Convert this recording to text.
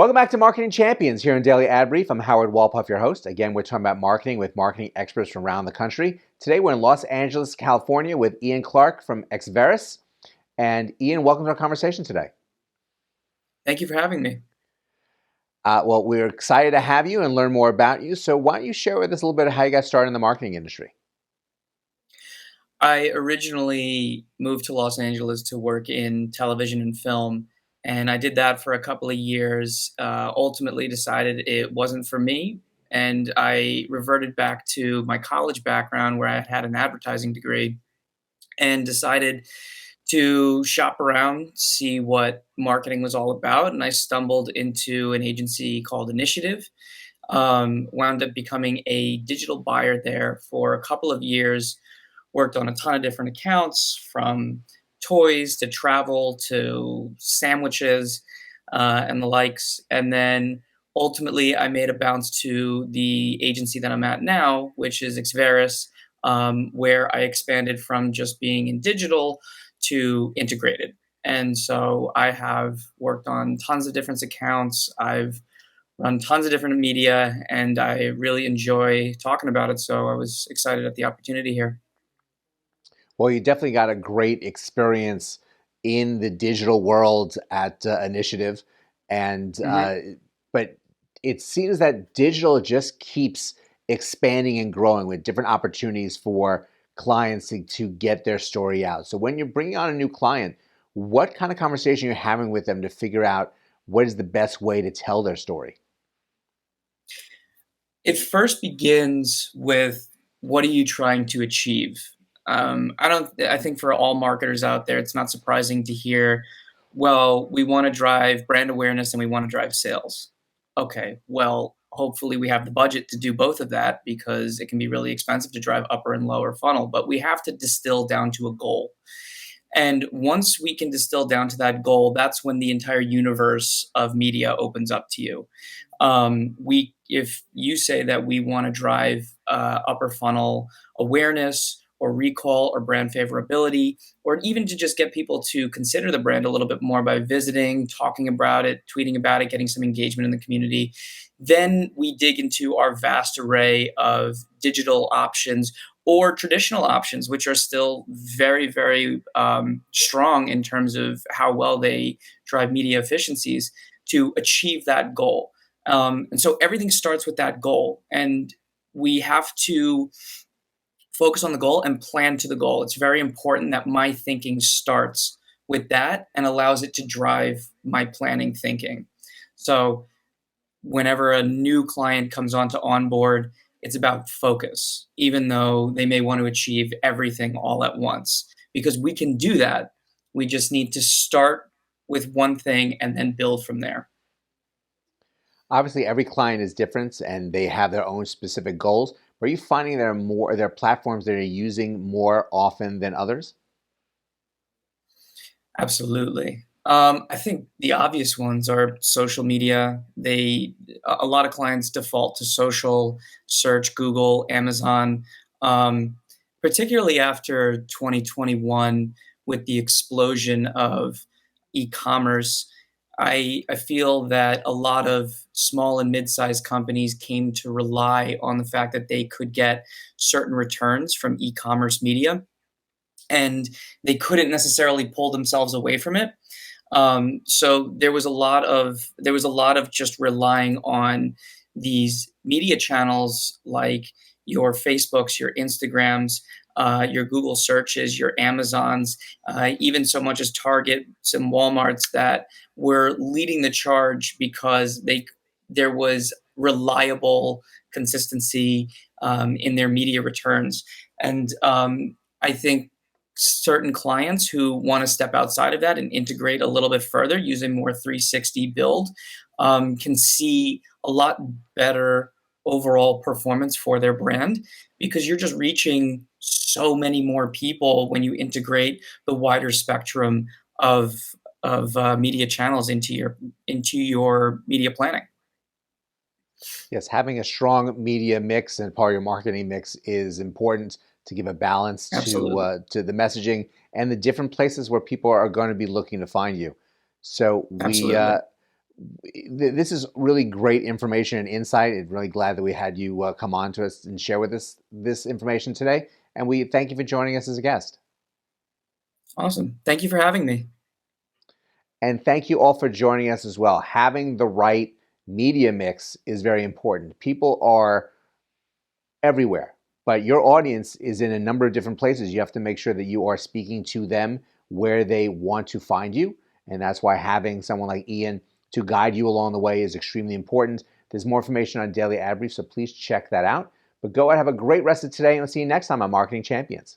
Welcome back to Marketing Champions here in Daily Ad Brief. I'm Howard Walpuff, your host. Again, we're talking about marketing with marketing experts from around the country. Today, we're in Los Angeles, California with Ian Clark from Exverus. And Ian, welcome to our conversation today. Thank you for having me. Well, we're excited to have you and learn more about you. So why don't you share with us a little bit of how you got started in the marketing industry? I originally moved to Los Angeles to work in television and film, and I did that for a couple of years. Ultimately, decided it wasn't for me, and I reverted back to my college background where I had an advertising degree, and decided to shop around, see what marketing was all about. And I stumbled into an agency called Initiative. Wound up becoming a digital buyer there for a couple of years, worked on a ton of different accounts from toys to travel to sandwiches and the likes. And then ultimately, I made a bounce to the agency that I'm at now, which is Exverus, where I expanded from just being in digital to integrated. And so I have worked on tons of different accounts. I've run tons of different media, and I really enjoy talking about it. So I was excited at the opportunity here. Well, you definitely got a great experience in the digital world at Initiative. And hmm but it seems that digital just keeps expanding and growing with different opportunities for clients to get their story out. So when you're bringing on a new client, what kind of conversation you're having with them to figure out what is the best way to tell their story? It first begins with, what are you trying to achieve? I don't. I think for all marketers out there, it's not surprising to hear, well, we want to drive brand awareness and we want to drive sales. Okay, well, hopefully we have the budget to do both of that because it can be really expensive to drive upper and lower funnel. But we have to distill down to a goal. And once we can distill down to that goal, that's when the entire universe of media opens up to you. If you say that we want to drive upper funnel awareness or recall or brand favorability, or even to just get people to consider the brand a little bit more by visiting, talking about it, tweeting about it, getting some engagement in the community, then we dig into our vast array of digital options or traditional options, which are still very, very strong in terms of how well they drive media efficiencies to achieve that goal. And so everything starts with that goal. And we have to focus on the goal and plan to the goal. It's very important that my thinking starts with that and allows it to drive my planning thinking. So whenever a new client comes onto onboard, it's about focus, even though they may want to achieve everything all at once. Because we can do that. We just need to start with one thing and then build from there. Obviously, every client is different and they have their own specific goals. But are you finding there are platforms that are using more often than others? Absolutely. I think the obvious ones are social media. A lot of clients default to social, search, Google, Amazon, um, particularly after 2021 with the explosion of e-commerce. I feel that a lot of small and mid-sized companies came to rely on the fact that they could get certain returns from e-commerce media, and they couldn't necessarily pull themselves away from it. So there was a lot of just relying on these media channels like your Facebooks, your Instagrams, your Google searches, your Amazons, even so much as Targets and WalMarts that were leading the charge because there was reliable consistency in their media returns. And I think certain clients who want to step outside of that and integrate a little bit further using more 360 build can see a lot better overall performance for their brand because you're just reaching so many more people when you integrate the wider spectrum of media channels into your media planning. Yes, having a strong media mix and part of your marketing mix is important to give a balance Absolutely. to the messaging and the different places where people are going to be looking to find you. So Absolutely. This is really great information and insight. I'm really glad that we had you come on to us and share with us this information today. And we thank you for joining us as a guest. Awesome. Thank you for having me. And thank you all for joining us as well. Having the right media mix is very important. People are everywhere, but your audience is in a number of different places. You have to make sure that you are speaking to them where they want to find you. And that's why having someone like Ian to guide you along the way is extremely important. There's more information on Daily Ad Brief, so please check that out. But go and have a great rest of today, and we'll see you next time on Marketing Champions.